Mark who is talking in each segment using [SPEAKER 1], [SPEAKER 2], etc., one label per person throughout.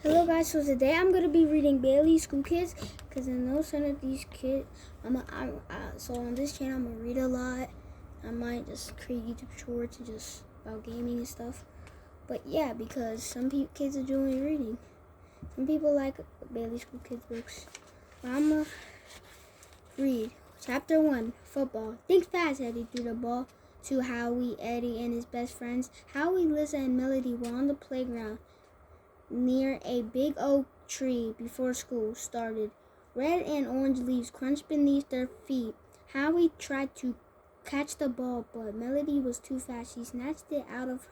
[SPEAKER 1] Hello guys, so today I'm going to be reading Bailey School Kids because I know some of these kids, so on this channel I'm going to read a lot. I might just create YouTube shorts and just about gaming and stuff. But yeah, because some kids are doing reading. Some people like Bailey School Kids books. But I'm going to read Chapter 1, Football. Think fast, Eddie threw the ball to Howie, Eddie, and his best friends. Howie, Lisa, and Melody were on the playground near a big oak tree before school started. Red and orange leaves crunched beneath their feet. Howie tried to catch the ball, but Melody was too fast. She snatched it out of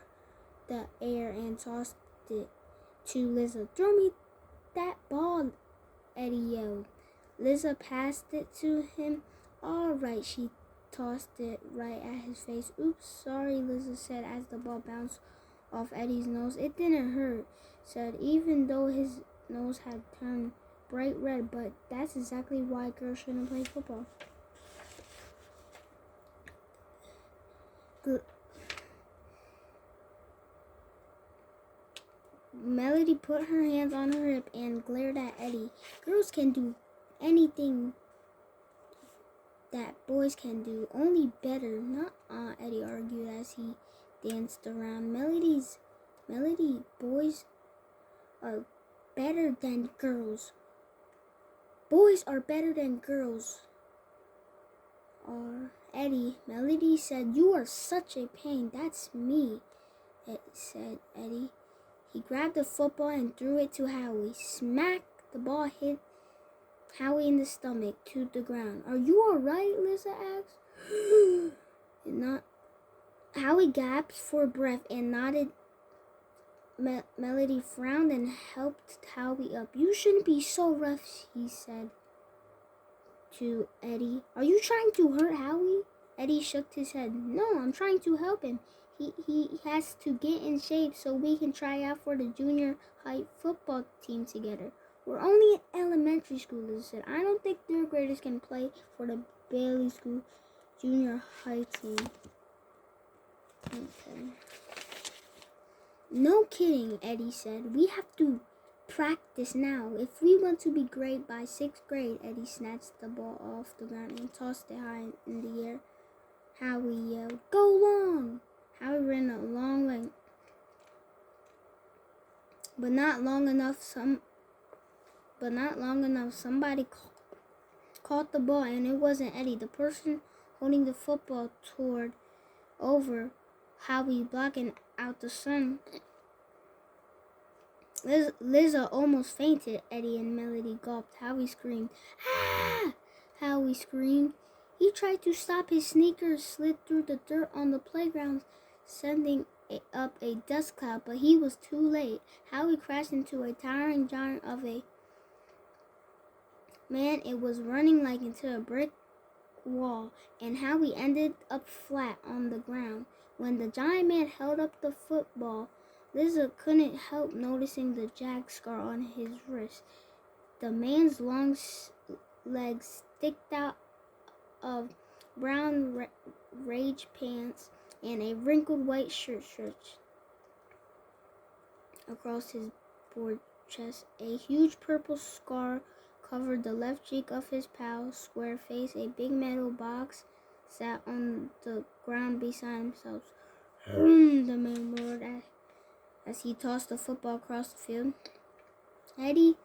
[SPEAKER 1] the air and tossed it to Liza. "Throw me that ball," Eddie yelled. Liza passed it to him. "All right," she tossed it right at his face. "Oops, sorry," Liza said as the ball bounced off Eddie's nose. "It didn't hurt," said, even though his nose had turned bright red, but that's exactly why girls shouldn't play football. Melody put her hands on her hip and glared at Eddie. "Girls can do anything that boys can do, only better." "Nuh-uh," Eddie argued as he danced around. Melody, boys are better than girls. Boys are better than girls. Eddie, Melody said, "You are such a pain." "That's me," said Eddie. He grabbed the football and threw it to Howie. Smack! The ball hit Howie in the stomach to the ground. "Are you all right?" Lisa asked. Not. Howie gasped for breath and nodded. Melody frowned and helped Howie up. "You shouldn't be so rough," he said to Eddie. "Are you trying to hurt Howie?" Eddie shook his head. "No, I'm trying to help him. He has to get in shape so we can try out for the junior high football team together." "We're only in elementary school," Liz said. "I don't think third graders can play for the Bailey School junior high team." Okay. "No kidding," Eddie said. "We have to practice now if we want to be great by 6th grade. Eddie snatched the ball off the ground and tossed it high in the air. Howie yelled, "Go long!" Howie ran a long way, but not long enough. Somebody caught the ball, and it wasn't Eddie. The person holding the football toward over Howie, blocking out the sun. Liza almost fainted. Eddie and Melody gulped. Howie screamed. "Ah!" Howie screamed. He tried to stop. His sneakers slid through the dirt on the playground, sending up a dust cloud, but he was too late. Howie crashed into a towering giant of a man. It was running like into a brick wall, and Howie ended up flat on the ground. When the giant man held up the football, Liza couldn't help noticing the jag scar on his wrist. The man's long legs sticked out of brown rage pants, and a wrinkled white shirt stretched across his broad chest. A huge purple scar covered the left cheek of his pal's square face. A big metal box sat on the ground beside himself. The man roared as he tossed the football across the field. Eddie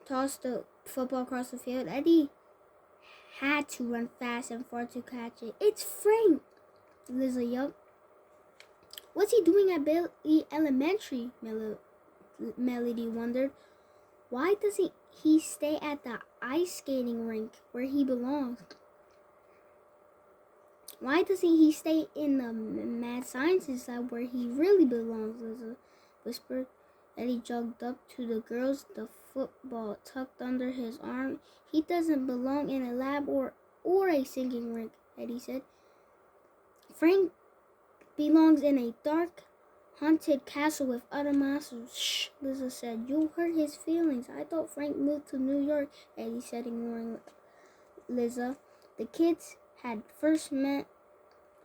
[SPEAKER 1] tossed the football across the field. Eddie had to run fast and far to catch it. "It's Frank!" Liza yelped. "What's he doing at Bailey Elementary?" Melody wondered. "Why doesn't he stay at the ice skating rink where he belongs?" "Why doesn't he stay in the mad sciences lab where he really belongs?" Liza whispered. Eddie jogged up to the girls, the football tucked under his arm. "He doesn't belong in a lab or a singing rink," Eddie said. "Frank belongs in a dark, haunted castle with other monsters." "Shh," Liza said. "You'll hurt his feelings." "I thought Frank moved to New York," Eddie said, ignoring Liza. The kids had first met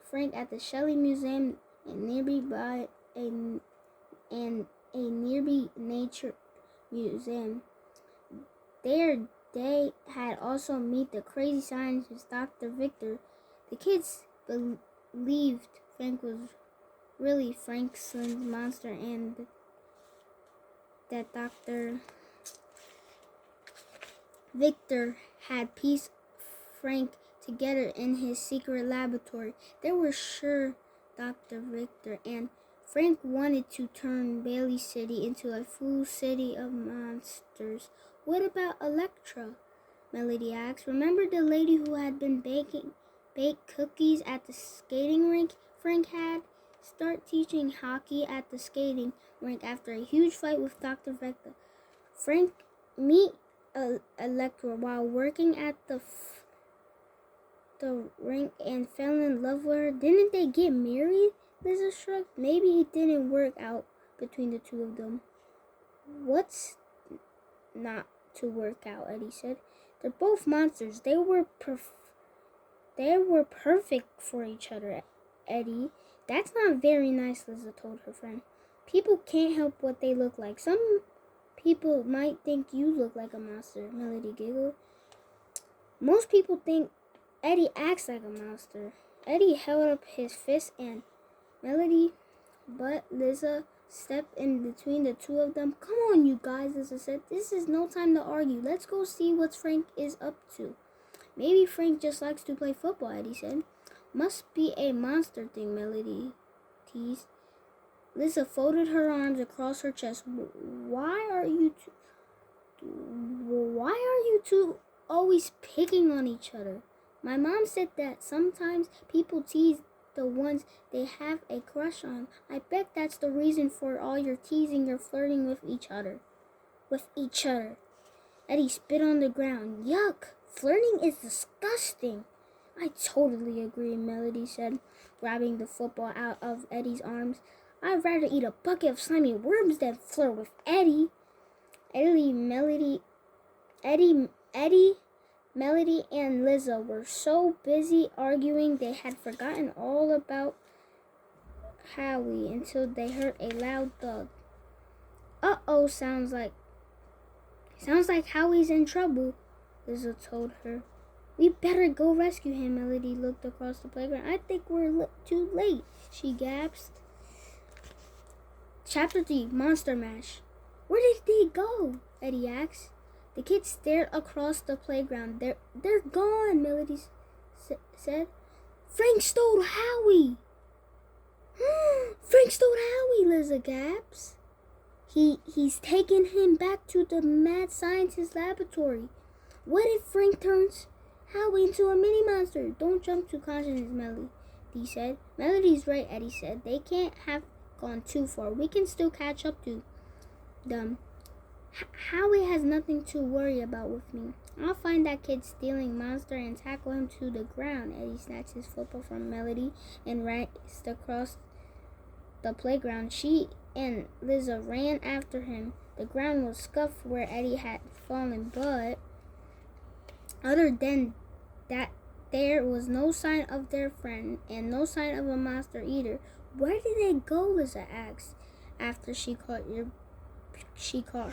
[SPEAKER 1] Frank at the Shelley Museum, and nearby a nearby nature museum. There they had also met the crazy scientist Dr. Victor. The kids believed Frank was really Frankenstein's monster and that Dr. Victor had pieced Frank together in his secret laboratory. They were sure Dr. Victor and Frank wanted to turn Bailey City into a full city of monsters. What about Electra? Melody asked. Remember the lady who had been baked cookies at the skating rink? Frank had started teaching hockey at the skating rink after a huge fight with Dr. Victor. Frank met Electra while working at the rink and fell in love with her. Didn't they get married? Lisa shrugged. Maybe it didn't work out between the two of them. What's not to work out? Eddie said. They're both monsters. They were perfect for each other, Eddie. That's not very nice, Lisa told her friend. People can't help what they look like. Some people might think you look like a monster, Melody giggled. Most people think Eddie acts like a monster. Eddie held up his fist and Melody, but Lisa stepped in between the two of them. Come on, you guys, Lisa said. This is no time to argue. Let's go see what Frank is up to. Maybe Frank just likes to play football, Eddie said. Must be a monster thing, Melody teased. Lisa folded her arms across her chest. Why are you two always picking on each other? My mom said that sometimes people tease the ones they have a crush on. I bet that's the reason for all your teasing or flirting with each other. Eddie spit on the ground. Yuck! Flirting is disgusting. I totally agree, Melody said, grabbing the football out of Eddie's arms. I'd rather eat a bucket of slimy worms than flirt with Eddie. Melody, and Lisa were so busy arguing they had forgotten all about Howie until they heard a loud thud. Uh-oh, sounds like Howie's in trouble, Lisa told her. We better go rescue him. Melody looked across the playground. I think we're too late, she gasped. Chapter 3, Monster Mash. Where did they go? Eddie asked. The kids stared across the playground. They're gone, Melody said. Frank stole Howie. Frank stole Howie, Lisa gasped. He's taken him back to the mad scientist laboratory. What if Frank turns Howie into a mini monster? Don't jump to conclusions, Melody said. Melody's right, Eddie said. They can't have gone too far. We can still catch up to them. Howie has nothing to worry about with me. I'll find that kid stealing monster and tackle him to the ground. Eddie snatched his football from Melody and raced across the playground. She and Lisa ran after him. The ground was scuffed where Eddie had fallen, but other than that, there was no sign of their friend and no sign of a monster either. Where did they go? Lisa asked after she caught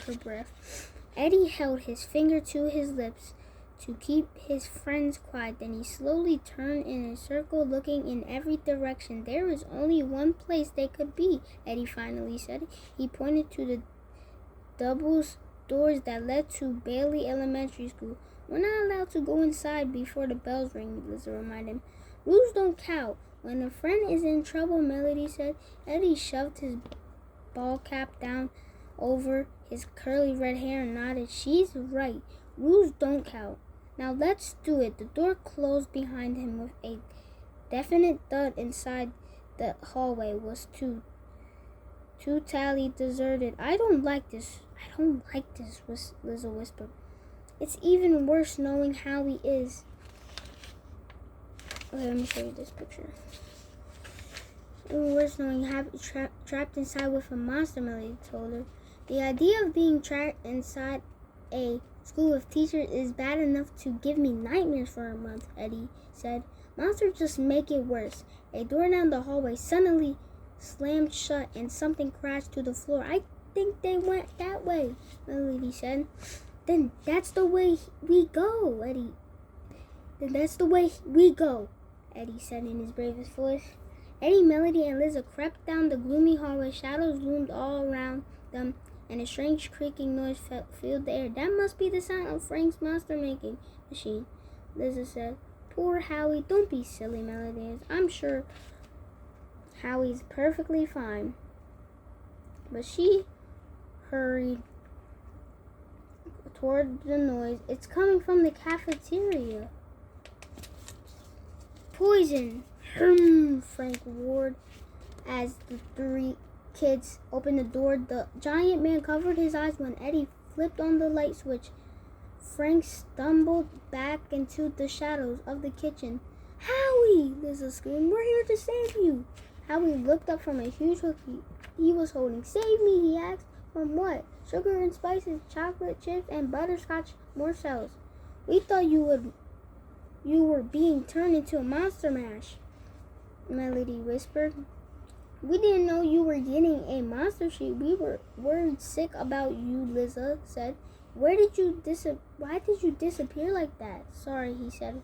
[SPEAKER 1] her breath. Eddie held his finger to his lips to keep his friends quiet. Then he slowly turned in a circle, looking in every direction. There is only one place they could be, Eddie finally said. He pointed to the double doors that led to Bailey Elementary School. We're not allowed to go inside before the bells ring, Lisa reminded him. Rules don't count. When a friend is in trouble, Melody said. Eddie shoved his ball cap down over his curly red hair and nodded. She's right. Rules don't count. Now let's do it. The door closed behind him with a definite thud. Inside the hallway was totally deserted. I don't like this, Lisa whispered. It's even worse knowing how he is. Okay, let me show you this picture. Even worse knowing how trapped inside with a monster, Melody told her. The idea of being trapped inside a school of teachers is bad enough to give me nightmares for a month, Eddie said. Monsters just make it worse. A door down the hallway suddenly slammed shut and something crashed to the floor. I think they went that way, Melody said. Then that's the way we go, Eddie. Then that's the way we go, Eddie said in his bravest voice. Eddie, Melody, and Liza crept down the gloomy hallway. Shadows loomed all around them, and a strange creaking noise filled the air. That must be the sound of Frank's monster-making machine, Liza said. Poor Howie. Don't be silly, Melody. I'm sure Howie's perfectly fine. But she hurried toward the noise. It's coming from the cafeteria. Poison! Frank roared as the three kids opened the door. The giant man covered his eyes when Eddie flipped on the light switch. Frank stumbled back into the shadows of the kitchen. Howie! Liza screamed. We're here to save you! Howie looked up from a huge hook he was holding. Save me, he asked. From what? Sugar and spices, chocolate chips, and butterscotch morsels. We thought you were being turned into a monster mash, Melody whispered. We didn't know you were getting a monster sheet. We were worried sick about you, Liza said. Why did you disappear like that? Sorry, he said.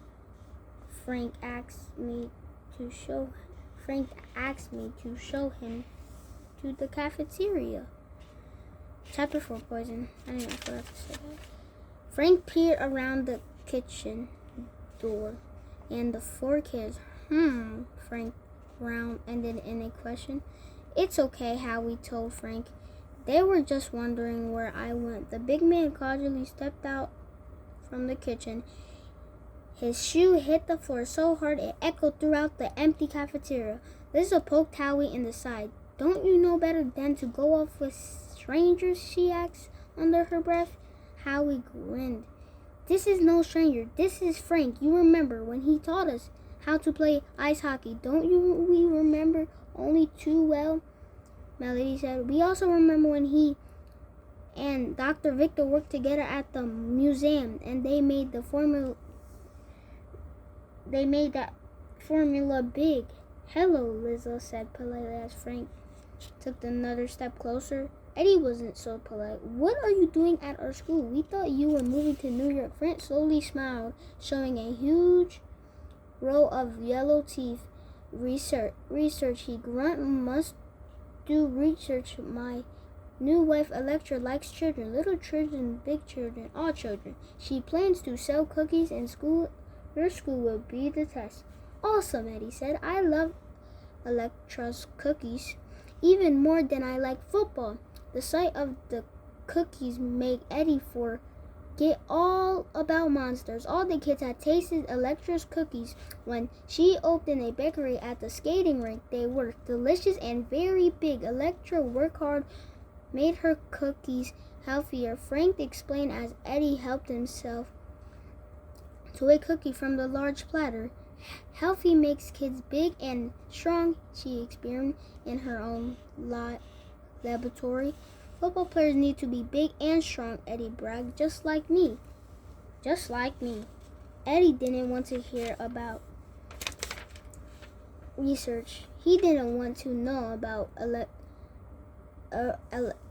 [SPEAKER 1] Frank asked me to show him to the cafeteria. Chapter 4, Poison. I forgot to say that. Frank peered around the kitchen door, and the four kids, Frank Brown ended in a question. It's okay, Howie told Frank. They were just wondering where I went. The big man casually stepped out from the kitchen. His shoe hit the floor so hard it echoed throughout the empty cafeteria. Liza poked Howie in the side. Don't you know better than to go off with strangers? She asked under her breath. Howie grinned. This is no stranger. This is Frank. You remember when he taught us how to play ice hockey. Don't we remember only too well? Melody said. We also remember when he and Dr. Victor worked together at the museum and they made that formula big. Hello, Liza said politely as Frank took another step closer. Eddie wasn't so polite. What are you doing at our school? We thought you were moving to New York. Frank slowly smiled, showing a huge row of yellow teeth. Research, he grunted. Must do research. My new wife, Electra, likes children. Little children, big children, all children. She plans to sell cookies in school. Your school will be the test. Awesome, Eddie said. I love Electra's cookies, even more than I like football. The sight of the cookies made Eddie forget all about monsters. All the kids had tasted Electra's cookies when she opened a bakery at the skating rink. They were delicious and very big. Electra worked hard, made her cookies healthier. Frank explained as Eddie helped himself to a cookie from the large platter. Healthy makes kids big and strong, she experienced in her own laboratory. Football players need to be big and strong, Eddie bragged, just like me. Just like me. Eddie didn't want to hear about research. He didn't want to know about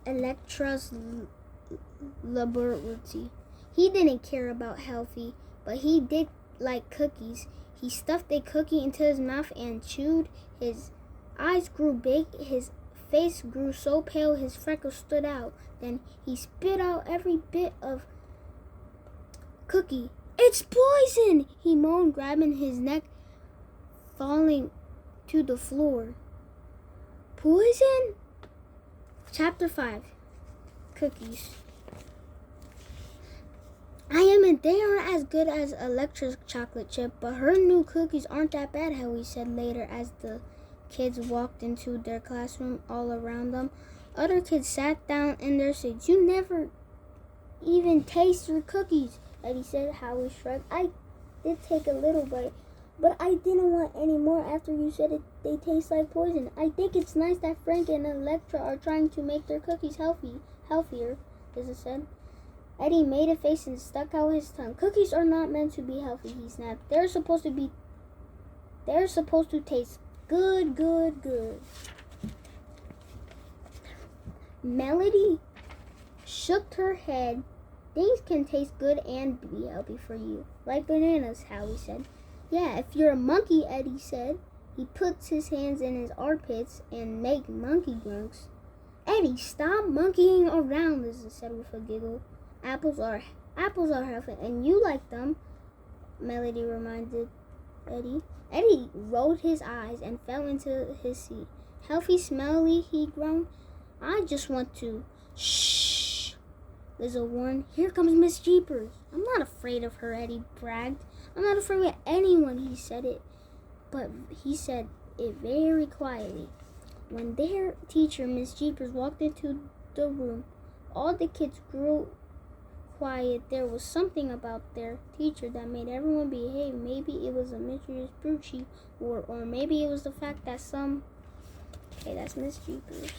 [SPEAKER 1] Electra's laboratory. He didn't care about healthy, but he did like cookies. He stuffed a cookie into his mouth and chewed. His eyes grew big. His face grew so pale his freckles stood out. Then he spit out every bit of cookie. It's poison! He moaned, grabbing his neck, falling to the floor. Poison? Chapter 5. Cookies. They aren't as good as Electra's chocolate chip, but her new cookies aren't that bad, Howie said later as the kids walked into their classroom. All around them, other kids sat down in their seats. You never even taste your cookies, Eddie said. Howie shrugged. I did take a little bite, but I didn't want any more after you said they taste like poison. I think it's nice that Frank and Electra are trying to make their cookies healthier, Liza said. Eddie made a face and stuck out his tongue. Cookies are not meant to be healthy, he snapped. They're supposed to taste good. Melody shook her head. Things can taste good and be healthy for you. Like bananas, Howie said. Yeah, if you're a monkey, Eddie said. He puts his hands in his armpits and make monkey grunts. Eddie, stop monkeying around, Lisa said with a giggle. Apples are healthy, and you like them, Melody reminded Eddie. Eddie rolled his eyes and fell into his seat. Healthy, smelly, he groaned. I just want to. Shh, Lizzo warned. Here comes Miss Jeepers. I'm not afraid of her, Eddie bragged. I'm not afraid of anyone, he said it. But he said it very quietly. When their teacher, Miss Jeepers, walked into the room, all the kids grew quiet. There was something about their teacher that made everyone behave. Maybe it was a mysterious brute she wore, or maybe it was the fact that that's Miss Jeepers.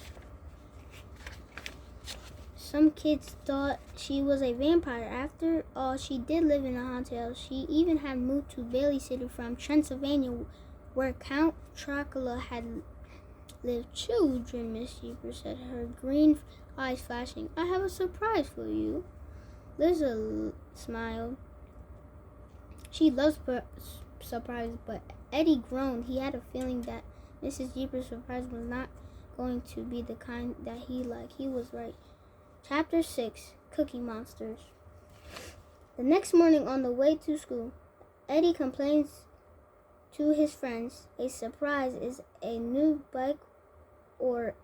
[SPEAKER 1] Some kids thought she was a vampire. After all, she did live in a haunted house. She even had moved to Bailey City from Transylvania, where Count Dracula had lived. Children, Miss Jeepers said, her green eyes flashing. I have a surprise for you. Liza smiled. She loves surprises, but Eddie groaned. He had a feeling that Mrs. Jeepers' surprise was not going to be the kind that he liked. He was right. Chapter 6, Cookie Monsters. The next morning on the way to school, Eddie complains to his friends. A surprise is a new bike or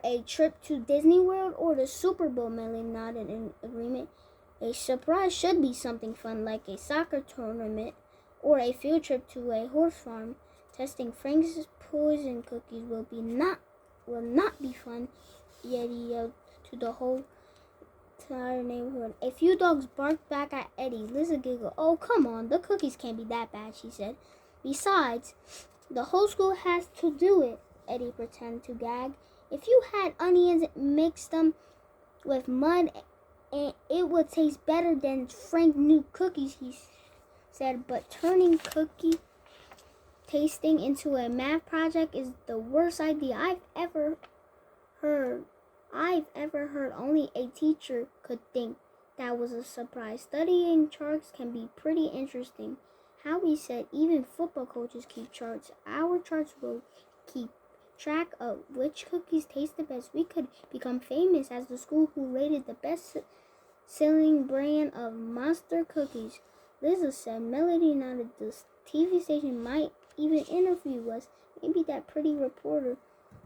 [SPEAKER 1] a trip to Disney World or the Super Bowl. Melly nodded in agreement. A surprise should be something fun like a soccer tournament or a field trip to a horse farm. Testing Frank's poison cookies will not be fun, Eddie yelled to the whole entire neighborhood. A few dogs barked back at Eddie. Lizzie giggled. Oh, come on, the cookies can't be that bad, she said. Besides, the whole school has to do it, Eddie pretended to gag. If you had onions, mix them with mud, and it would taste better than Frank new cookies, he said. But turning cookie tasting into a math project is the worst idea I've ever heard. Only a teacher could think that was a surprise. Studying charts can be pretty interesting. Howie said even football coaches keep charts. Our charts will keep track of which cookies taste the best. We could become famous as the school who rated the best-selling brand of monster cookies. Liza said. Melody nodded. The TV station might even interview us. Maybe that pretty reporter,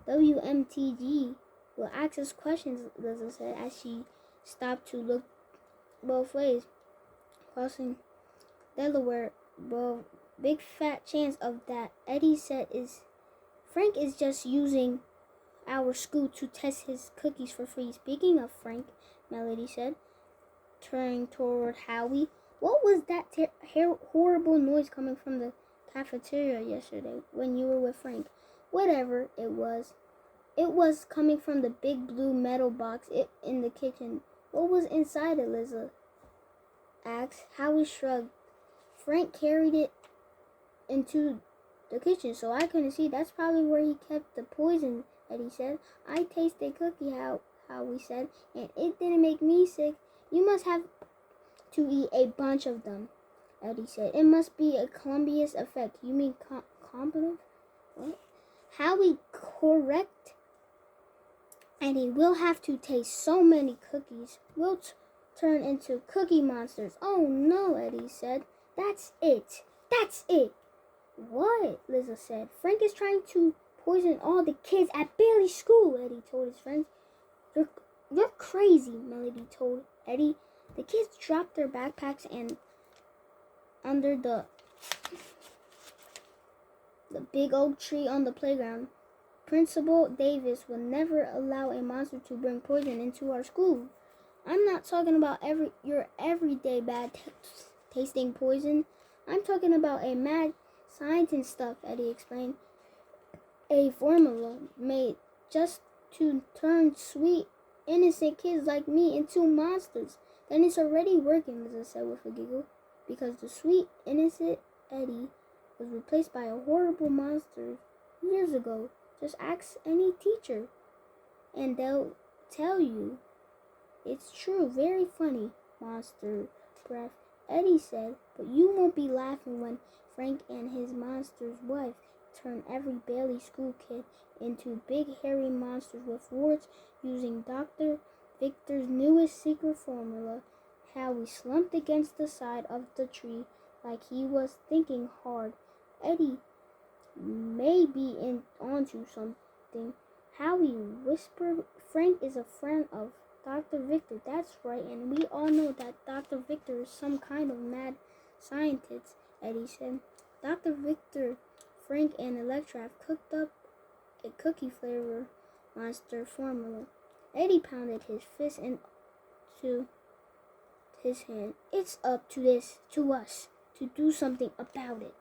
[SPEAKER 1] WMTG, will ask us questions, Liza said as she stopped to look both ways. Crossing Delaware, well, big fat chance of that. Eddie said Frank is just using our school to test his cookies for free. Speaking of Frank, Melody said, turning toward Howie. What was that horrible noise coming from the cafeteria yesterday when you were with Frank? Whatever it was coming from the big blue metal box in the kitchen. What was inside it, Liza asked. Howie shrugged. Frank carried it into the kitchen, so I couldn't see. That's probably where he kept the poison, Eddie said. I tasted cookie, Howie said, and it didn't make me sick. You must have to eat a bunch of them, Eddie said. It must be a Columbia's effect. You mean competitive? What? Howie correct? Eddie, we'll have to taste so many cookies. We'll turn into cookie monsters. Oh no, Eddie said. That's it. What? Liza said. Frank is trying to poison all the kids at Bailey School, Eddie told his friends. You're crazy, Melody told Eddie. The kids dropped their backpacks and under the big oak tree on the playground. Principal Davis will never allow a monster to bring poison into our school. I'm not talking about your everyday bad tasting poison. I'm talking about a mad scientist stuff, Eddie explained. A formula made just to turn sweet, innocent kids like me into monsters. Then it's already working, Liza said with a giggle, because the sweet, innocent Eddie was replaced by a horrible monster years ago. Just ask any teacher, and they'll tell you. It's true, very funny, Monster Breath. Eddie said, but you won't be laughing when Frank and his monster's wife turn every Bailey school kid into big hairy monsters with warts using Dr. Victor's newest secret formula. Howie slumped against the side of the tree like he was thinking hard. Eddie may be onto something. Howie whispered, Frank is a friend of Dr. Victor, that's right, and we all know that Dr. Victor is some kind of mad scientist, Eddie said. Dr. Victor, Frank, and Electra have cooked up a cookie flavor monster formula. Eddie pounded his fist into his hand. It's up to us, to do something about it.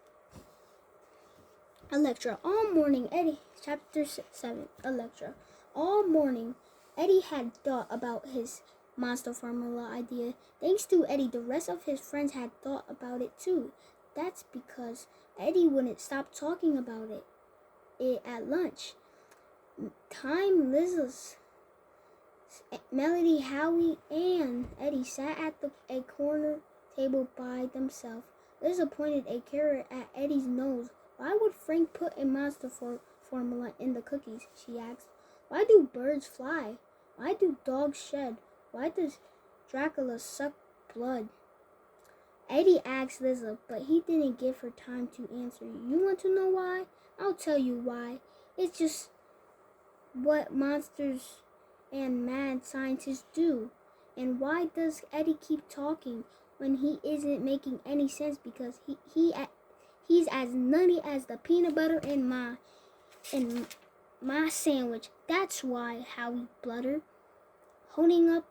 [SPEAKER 1] Electra, all morning, Eddie, chapter 7, Electra. All morning, Eddie had thought about his monster formula idea. Thanks to Eddie, the rest of his friends had thought about it too. That's because Eddie wouldn't stop talking about it at lunch. Time, Liz's, Melody, Howie, and Eddie sat at a corner table by themselves. Liza pointed a carrot at Eddie's nose. Why would Frank put a monster formula in the cookies? She asked. Why do birds fly? Why do dogs shed? Why does Dracula suck blood? Eddie asked Liza, but he didn't give her time to answer. You want to know why? I'll tell you why. It's just what monsters and mad scientists do. And why does Eddie keep talking when he isn't making any sense? Because he's as nutty as the peanut butter in my sandwich. That's why, Howie blubbered, holding up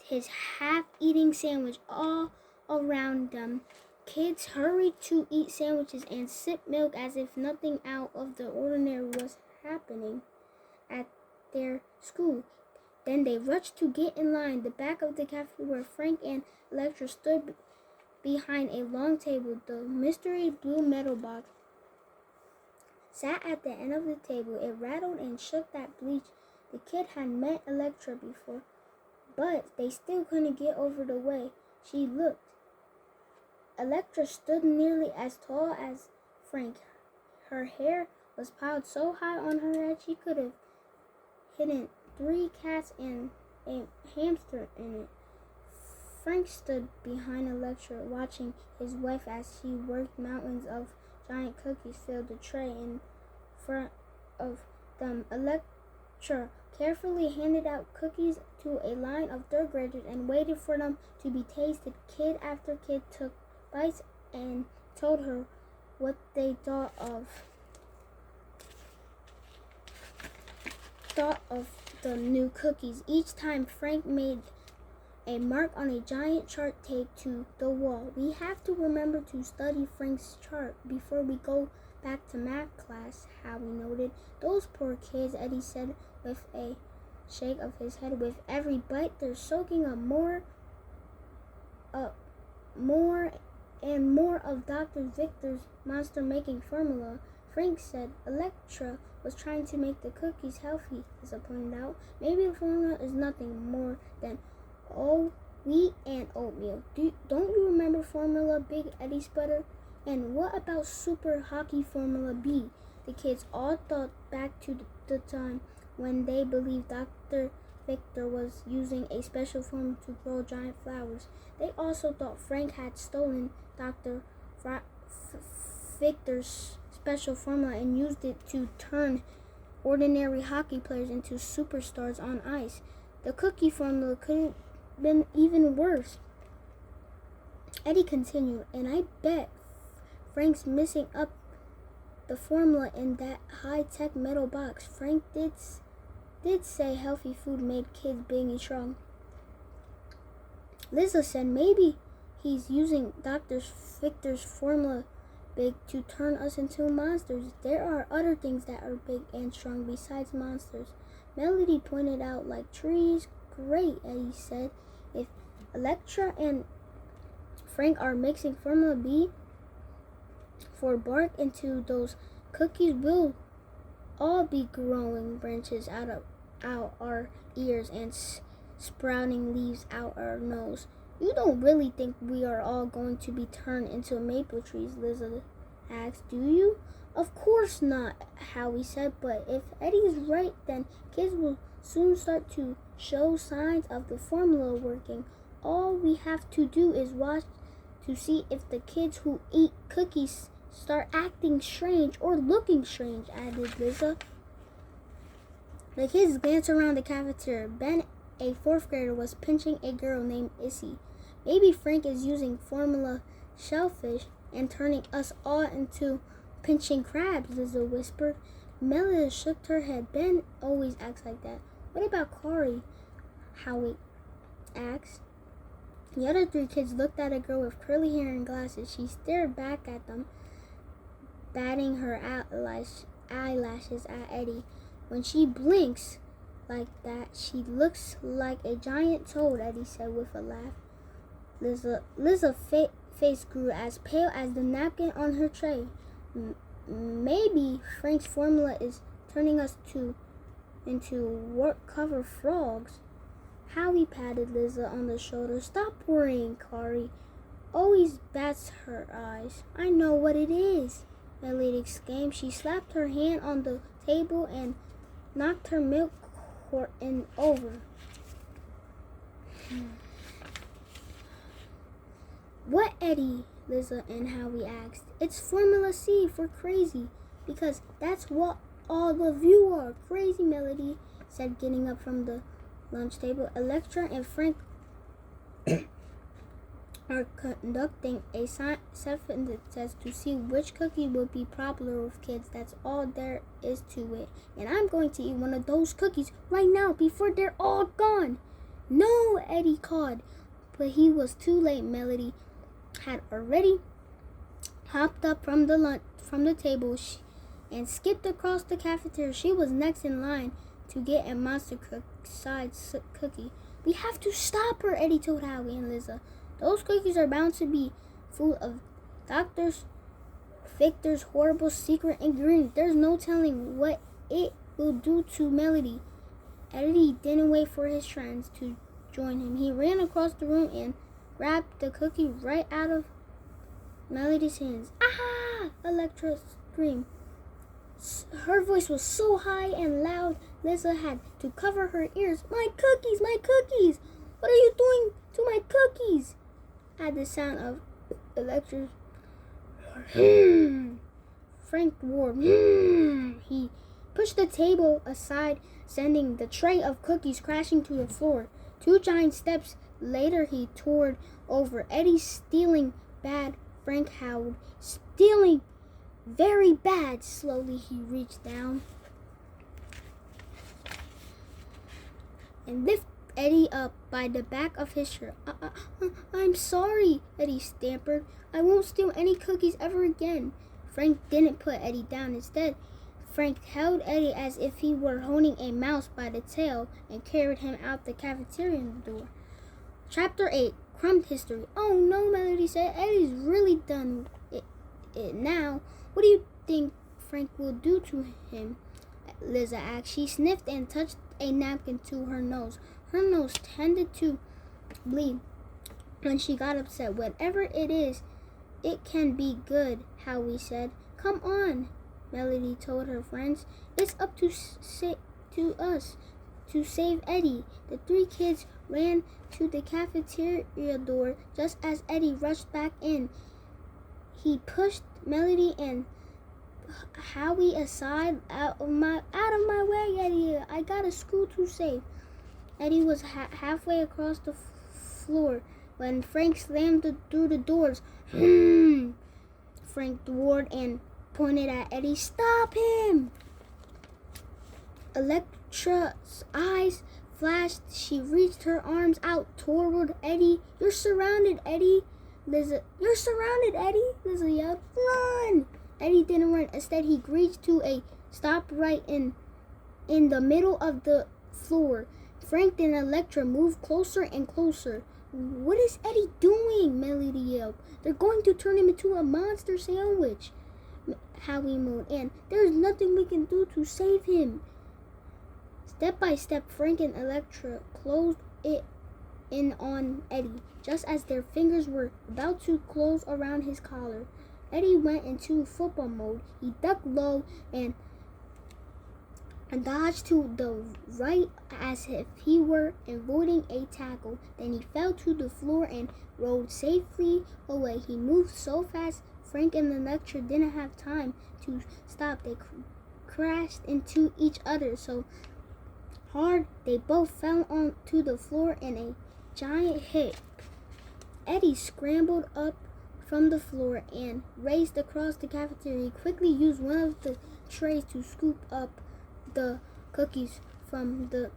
[SPEAKER 1] his half-eating sandwich all around them. Kids hurried to eat sandwiches and sip milk as if nothing out of the ordinary was happening at their school. Then they rushed to get in line. The back of the cafe where Frank and Electra stood behind a long table. The mystery blue metal box sat at the end of the table. It rattled and shook that bleach. The kid had met Electra before, but they still couldn't get over the way she looked. Electra stood nearly as tall as Frank. Her hair was piled so high on her head she could have hidden 3 cats and a hamster in it. Frank stood behind Electra, watching his wife as she worked. Mountains of giant cookies filled the tray in front of them. Electra carefully handed out cookies to a line of third graders and waited for them to be tasted. Kid after kid took bites and told her what they thought of the new cookies. Each time Frank made a mark on a giant chart taped to the wall. We have to remember to study Frank's chart before we go back to math class, Howie noted. Those poor kids, Eddie said with a shake of his head. With every bite, they're soaking up more and more of Dr. Victor's monster-making formula. Frank said Electra was trying to make the cookies healthy, as I pointed out. Maybe the formula is nothing more than wheat and oatmeal. Don't you remember Formula Big Eddie Sputter? And what about Super Hockey Formula B? The kids all thought back to the time when they believed Dr. Victor was using a special formula to grow giant flowers. They also thought Frank had stolen Dr. Victor's special formula and used it to turn ordinary hockey players into superstars on ice. The cookie formula could have been even worse. Eddie continued, and I bet Frank's mixing up the formula in that high-tech metal box. Frank did say healthy food made kids big and strong. Liza said maybe he's using Dr. Victor's formula big to turn us into monsters. There are other things that are big and strong besides monsters. Melody pointed out, like trees. Great, Eddie said. If Electra and Frank are mixing Formula B for bark into those cookies, we'll all be growing branches out our ears and sprouting leaves out our nose. You don't really think we are all going to be turned into maple trees, Lizzie asked, do you? Of course not, Howie said, but if Eddie's right, then kids will soon start to show signs of the formula working. All we have to do is watch to see if the kids who eat cookies start acting strange or looking strange, added Lizzie. The kids glanced around the cafeteria. Ben, a 4th grader, was pinching a girl named Issy. Maybe Frank is using formula shellfish and turning us all into pinching crabs, Lizzie whispered. Melody shook her head. Ben always acts like that. What about Corey? Howie asked. The other 3 kids looked at a girl with curly hair and glasses. She stared back at them, batting her eyelashes at Eddie. When she blinks like that, she looks like a giant toad, Eddie said with a laugh. Liz's face grew as pale as the napkin on her tray. Maybe Frank's formula is turning us into work-cover frogs. Howie patted Lizzie on the shoulder. Stop worrying, Corey. Always bats her eyes. I know what it is, Melody exclaimed. She slapped her hand on the table and knocked her milk carton over. What, Eddie? Lizzie and Howie asked. It's Formula C for crazy, because that's what all of you are. Crazy, Melody said, getting up from the lunch table. Electra and Frank are conducting a scientific test to see which cookie will be popular with kids. That's all there is to it. And I'm going to eat one of those cookies right now before they're all gone. No, Eddie called, but he was too late. Melody had already hopped up from the table and skipped across the cafeteria. She was next in line to get a monster sized cookie. We have to stop her, Eddie told Howie and Lizzie. Those cookies are bound to be full of Dr. Victor's horrible secret ingredient. There's no telling what it will do to Melody. Eddie didn't wait for his friends to join him. He ran across the room and grabbed the cookie right out of Melody's hands. Ah! Electra screamed. Her voice was so high and loud, Lizzie had to cover her ears. My cookies! My cookies! What are you doing to my cookies? At the sound of Electra's Frank roared. He pushed the table aside, sending the tray of cookies crashing to the floor. 2 giant steps later, he tore over. Eddie stealing bad, Frank howled. Stealing very bad. Slowly he reached down and lifted Eddie up by the back of his shirt. I'm sorry, Eddie stammered. I won't steal any cookies ever again. Frank didn't put Eddie down. Instead, Frank held Eddie as if he were holding a mouse by the tail and carried him out the cafeteria door. Chapter 8, Crumb History. Oh no, Melody said. Eddie's really done it now. What do you think Frank will do to him? Lizzie asked. She sniffed and touched a napkin to her nose. Her nose tended to bleed when she got upset. Whatever it is, it can be good, Howie said. Come on, Melody told her friends. It's up to us to save Eddie. The 3 kids ran to the cafeteria door just as Eddie rushed back in. He pushed Melody and Howie aside. Out of my way, Eddie. I got a school to save. Eddie was halfway across the floor when Frank slammed through the doors. Frank roared and pointed at Eddie. Stop him! Electra's eyes flashed. She reached her arms out toward Eddie. You're surrounded, Eddie. You're surrounded, Eddie. Lizzie yelled. Run! Eddie didn't run. Instead, he reached to a stop right in the middle of the floor. Frank and Electra moved closer and closer. What is Eddie doing? Melody yelled. They're going to turn him into a monster sandwich. Howie moaned, and there's nothing we can do to save him. Step by step, Frank and Electra closed it in on Eddie, just as their fingers were about to close around his collar. Eddie went into football mode. He ducked low and dodged to the right as if he were avoiding a tackle. Then he fell to the floor and rolled safely away. He moved so fast, Frank and Electra didn't have time to stop. They crashed into each other so hard they both fell onto the floor in a giant hit. Eddie scrambled up from the floor and raced across the cafeteria. He quickly used one of the trays to scoop up the cookies from the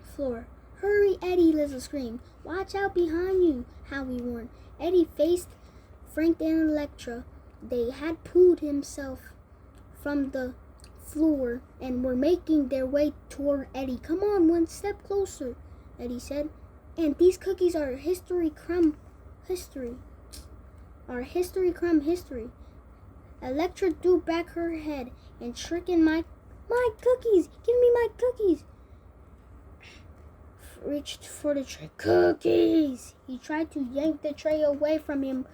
[SPEAKER 1] floor. Hurry, Eddie, Liza screamed. Watch out behind you, Howie warned. Eddie faced Frank and Electra. They had pulled himself from the floor and were making their way toward Eddie. Come on, one step closer, Eddie said. And these cookies are history crumb history. Electra threw back her head and shrieking, my cookies! Give me my cookies! Reached for the tray. Cookies! He tried to yank the tray away from him,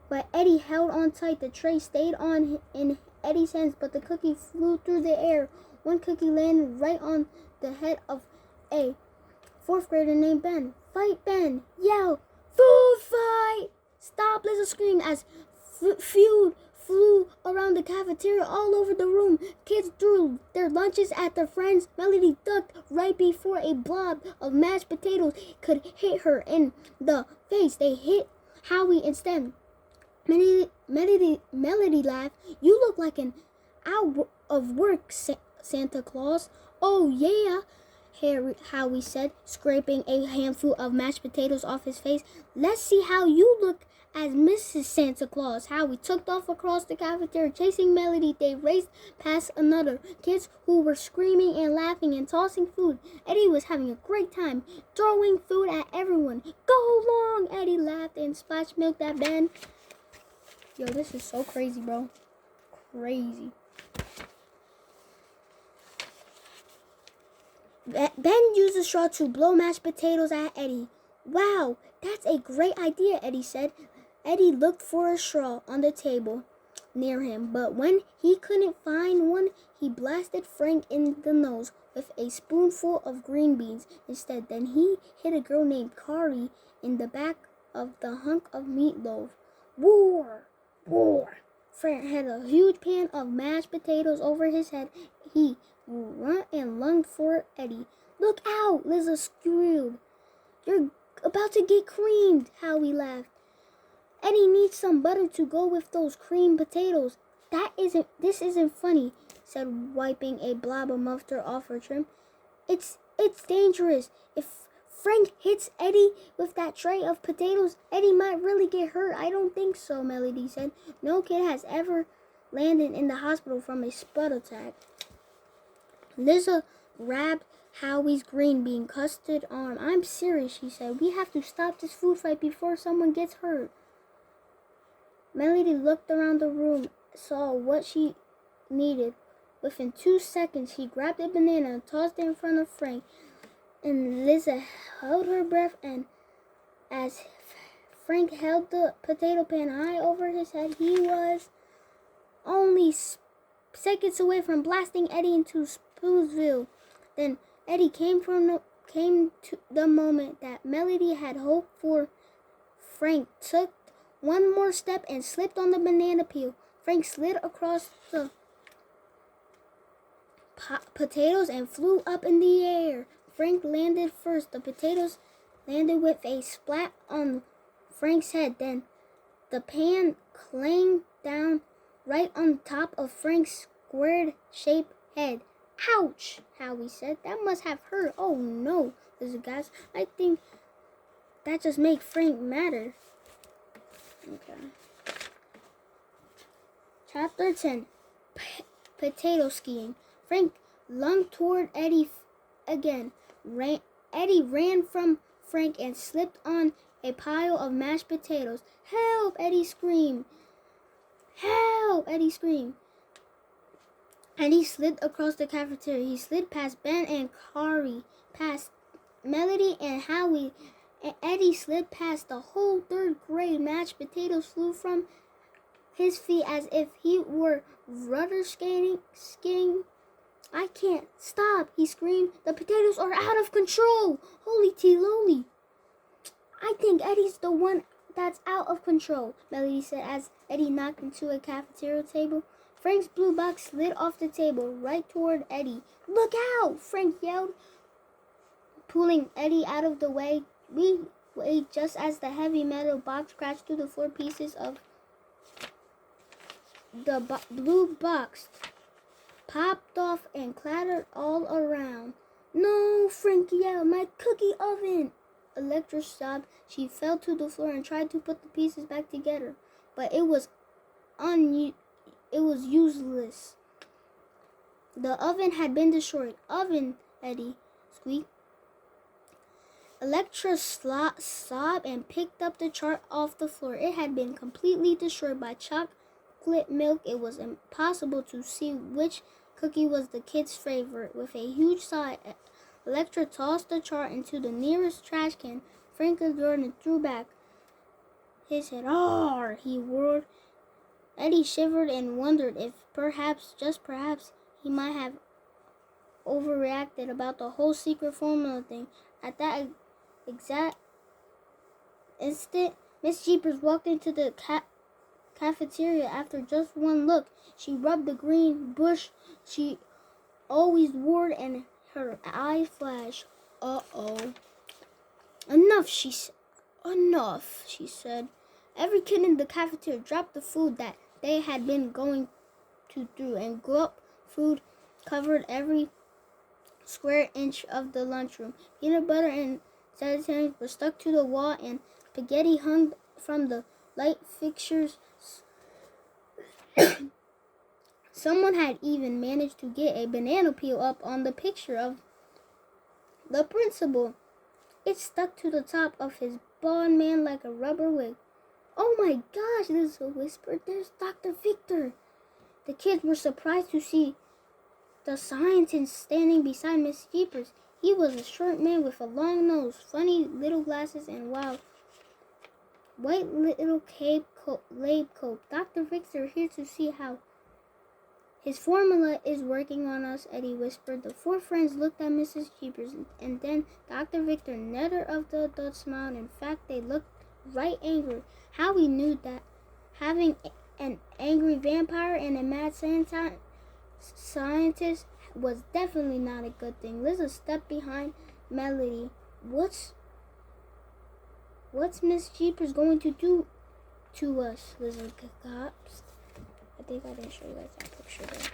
[SPEAKER 1] but Eddie held on tight. The tray stayed on in Eddie's hands, but the cookie flew through the air. One cookie landed right on the head of a fourth grader named Ben. Fight, Ben! Yell! Food fight! Stop! Liza screamed as food flew around the cafeteria all over the room. Kids threw their lunches at their friends. Melody ducked right before a blob of mashed potatoes could hit her in the face. They hit Howie instead. Melody laughed. You look like an out of work Santa Claus. Oh yeah, Howie said, scraping a handful of mashed potatoes off his face. Let's see how you look as Mrs. Santa Claus. Howie took off across the cafeteria, chasing Melody. They raced past another kids who were screaming and laughing and tossing food. Eddie was having a great time, throwing food at everyone. Go long, Eddie laughed and splashed milk at Ben. Yo, this is so crazy, bro. Crazy. Ben used a straw to blow mashed potatoes at Eddie. Wow, that's a great idea, Eddie said. Eddie looked for a straw on the table near him, but when he couldn't find one, he blasted Frank in the nose with a spoonful of green beans instead. Then he hit a girl named Kari in the back of the hunk of meatloaf. Roar! Roar! Frank had a huge pan of mashed potatoes over his head. He ran and lunged for Eddie. Look out! Liza squealed. You're about to get creamed, Howie laughed. Eddie needs some butter to go with those creamed potatoes. This isn't funny, said, wiping a blob of mustard off her trim. It's dangerous. If Frank hits Eddie with that tray of potatoes, Eddie might really get hurt. I don't think so, Melody said. No kid has ever landed in the hospital from a spud attack. Liza grabbed Howie's green bean custard arm. I'm serious, she said. We have to stop this food fight before someone gets hurt. Melody looked around the room, saw what she needed. Within 2 seconds, she grabbed a banana and tossed it in front of Frank. And Liza held her breath, and as Frank held the potato pan high over his head, he was only seconds away from blasting Eddie into Spoonsville. Then Eddie came to the moment that Melody had hoped for. Frank took one more step and slipped on the banana peel. Frank slid across the potatoes and flew up in the air. Frank landed first. The potatoes landed with a splat on Frank's head. Then the pan clanged down right on top of Frank's squared-shaped head. Ouch, Howie said. That must have hurt. Oh no, listen guys. I think that just made Frank madder. Okay. Chapter 10. Potato skiing. Frank lunged toward Eddie again. Eddie ran from Frank and slipped on a pile of mashed potatoes. Help! Eddie screamed. Help! Eddie screamed. Eddie slid across the cafeteria. He slid past Ben and Kari, past Melody and Howie, and Eddie slid past the whole third grade. Mashed potatoes flew from his feet as if he were rudder skiing. I can't stop, he screamed. The potatoes are out of control. Holy T-Loli. I think Eddie's the one that's out of control, Melody said as Eddie knocked into a cafeteria table. Frank's blue box slid off the table right toward Eddie. Look out, Frank yelled, pulling Eddie out of the way. We wait just as the heavy metal box crashed through the floor. Pieces of the blue box popped off and clattered all around. No, Frank yelled, my cookie oven! Electra sobbed. She fell to the floor and tried to put the pieces back together, but it was useless. The oven had been destroyed. Oven, Eddie squeaked. Electra sobbed and picked up the chart off the floor. It had been completely destroyed by chocolate milk. It was impossible to see which cookie was the kid's favorite. With a huge sigh, Electra tossed the chart into the nearest trash can. Frank ignored and threw back his head. "Arr!" he roared. Eddie shivered and wondered if just perhaps, he might have overreacted about the whole secret formula thing. At that exact instant, Miss Jeepers walked into the cafeteria. After just one look, she rubbed the green bush she always wore and her eyes flashed. Uh-oh. Enough, she said. Every kid in the cafeteria dropped the food that they had been going through, and glop food covered every square inch of the lunchroom. Peanut butter and saltines were stuck to the wall, and spaghetti hung from the light fixtures. Someone had even managed to get a banana peel up on the picture of the principal. It stuck to the top of his bald man like a rubber wig. "Oh my gosh," Lisa whispered. "There's Dr. Victor." The kids were surprised to see the scientist standing beside Miss Jeepers. He was a short man with a long nose, funny little glasses, and white little lab coat. "Dr. Victor here to see how his formula is working on us," Eddie whispered. The four friends looked at Mrs. Jeepers, and then Dr. Victor. Neither of the adults smiled. In fact, they looked right angry. Howie knew that having an angry vampire and a mad scientist was definitely not a good thing. Liza stepped behind Melody. What's Miss Jeepers going to do to us?" Liza gasped. I think I didn't show you guys that picture there.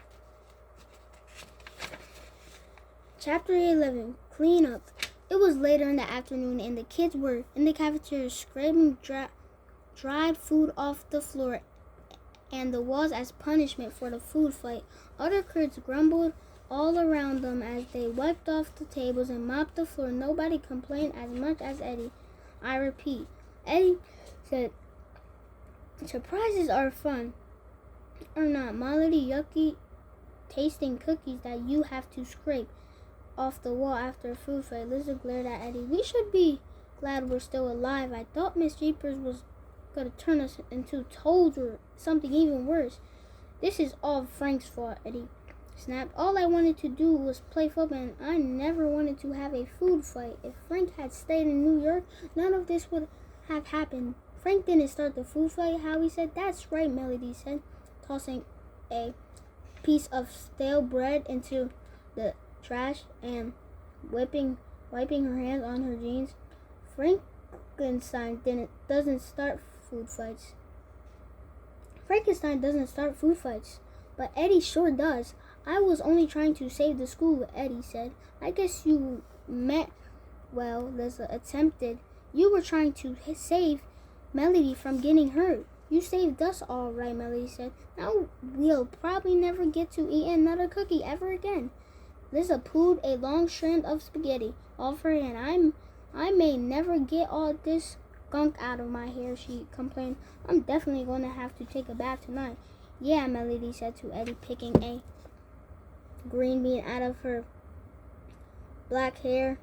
[SPEAKER 1] Chapter 11, Clean Up. It was later in the afternoon, and the kids were in the cafeteria scraping dried food off the floor and the walls as punishment for the food fight. Other kids grumbled all around them as they wiped off the tables and mopped the floor. Nobody complained as much as Eddie. I repeat, Eddie said, "Surprises are fun. Or not, Melody, yucky tasting cookies that you have to scrape off the wall after a food fight." Liza glared at Eddie. "We should be glad we're still alive. I thought Miss Jeepers was going to turn us into toads or something even worse." "This is all Frank's fault," Eddie snapped. "All I wanted to do was play football, and I never wanted to have a food fight. If Frank had stayed in New York, none of this would have happened." "Frank didn't start the food fight," Howie said. "That's right," Melody said, tossing a piece of stale bread into the trash and wiping her hands on her jeans. Frankenstein doesn't start food fights. Frankenstein doesn't start food fights, but Eddie sure does. "I was only trying to save the school," Eddie said. "I guess you meant well," Liza attempted. "You were trying to save Melody from getting hurt." "You saved us all right," Melody said. "Now we'll probably never get to eat another cookie ever again." Liza pulled a long strand of spaghetti off her hand. I may never get all this gunk out of my hair, she complained. I'm definitely going to have to take a bath tonight. Yeah, Melody said to Eddie, picking a green bean out of her black hair.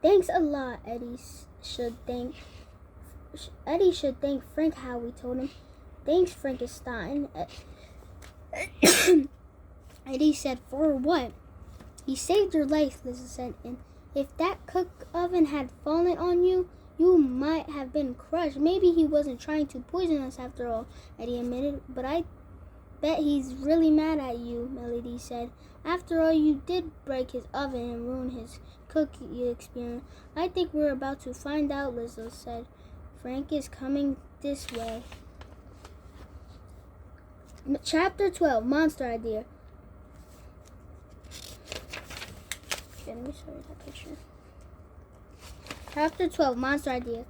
[SPEAKER 1] Thanks a lot, Eddie should thank Frank, Howie told him. Thanks, Frankenstein. Eddie said, for what? He saved your life, Lisa said, and if that cook oven had fallen on you, you might have been crushed. Maybe he wasn't trying to poison us after all, Eddie admitted, but I bet he's really mad at you, Melody said. After all, you did break his oven and ruin his cookie experience. I think we're about to find out, Lizzo said. Frank is coming this way. Chapter 12, Monster Idea. Let me show you that picture. Chapter 12, Monster Idea.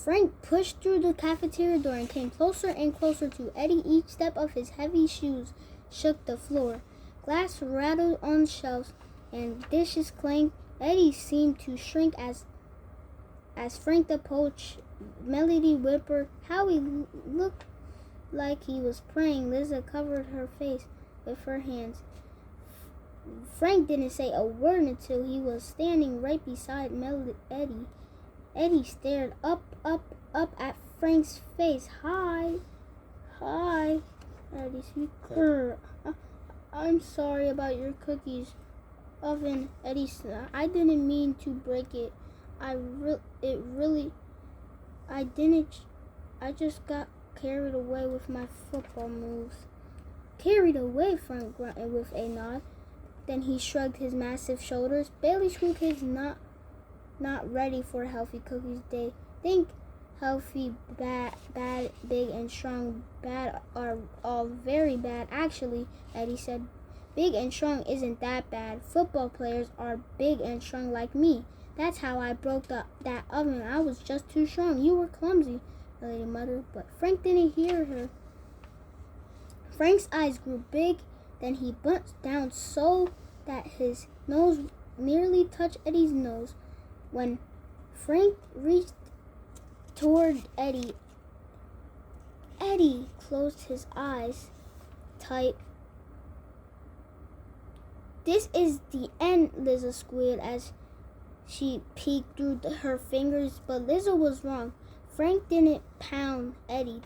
[SPEAKER 1] Frank pushed through the cafeteria door and came closer and closer to Eddie. Each step of his heavy shoes shook the floor. Glass rattled on shelves and dishes clanked. Eddie seemed to shrink as Frank approached. Melody whimpered. Howie looked like he was praying. Liza covered her face with her hands. Frank didn't say a word until he was standing right beside Eddie. Eddie stared up at Frank's face. Hi, Eddie said. I'm sorry about your cookies oven, Eddie said. I didn't mean to break it. I didn't. I just got carried away with my football moves. Carried away, Frank grunted with a nod. Then he shrugged his massive shoulders. Bailey school kids not ready for healthy cookies. They think healthy, bad, big, and strong. Bad are all very bad. Actually, Eddie said, big and strong isn't that bad. Football players are big and strong like me. That's how I broke that oven. I was just too strong. You were clumsy, the lady muttered, but Frank didn't hear her. Frank's eyes grew big. Then he bent down so that his nose nearly touched Eddie's nose. When Frank reached toward Eddie closed his eyes tight. This is the end, Liza squealed as she peeked through her fingers, but Liza was wrong. Frank didn't pound Eddie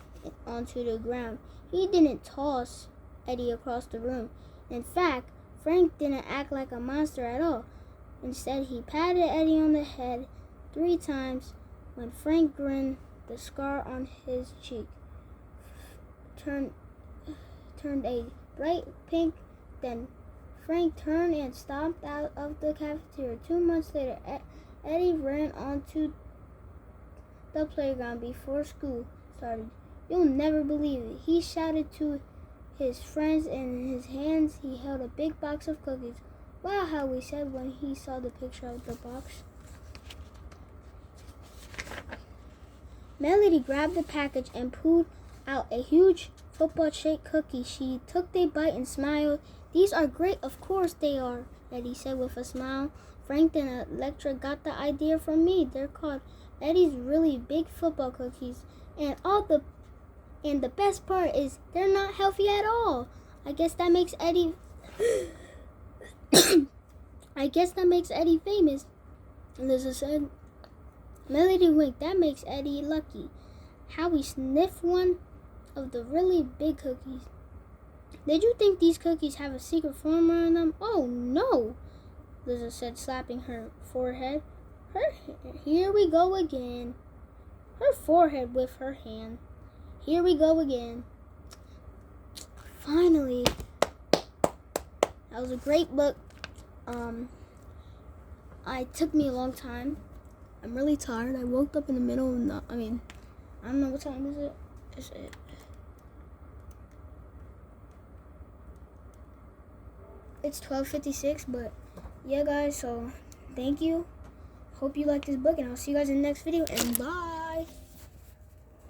[SPEAKER 1] onto the ground. He didn't toss Eddie across the room. In fact, Frank didn't act like a monster at all. Instead, he patted Eddie on the head 3 times. When Frank grinned, the scar on his cheek turned a bright pink. Then Frank turned and stomped out of the cafeteria. 2 months later, Eddie ran onto the playground before school started. You'll never believe it, he shouted to his friends. In his hands, he held a big box of cookies. Wow, Howie said when he saw the picture of the box. Melody grabbed the package and pulled out a huge football-shaped cookie. She took a bite and smiled. These are great, of course they are, Eddie said with a smile. Frank and Electra got the idea from me. They're called Eddie's Really Big Football Cookies. And the best part is they're not healthy at all. I guess that makes Eddie famous, Liza said. Melody winked. That makes Eddie lucky. Howie sniffed one of the really big cookies. Did you think these cookies have a secret formula in them? Oh no, Liza said, slapping her forehead. Here we go again. Her forehead with her hand. Here we go again. Finally. That was a great book. It took me a long time. I'm really tired. I woke up in the middle of I don't know what time is it. Is it? It's 12:56, but yeah guys, so thank you. Hope you like this book and I'll see you guys in the next video and bye.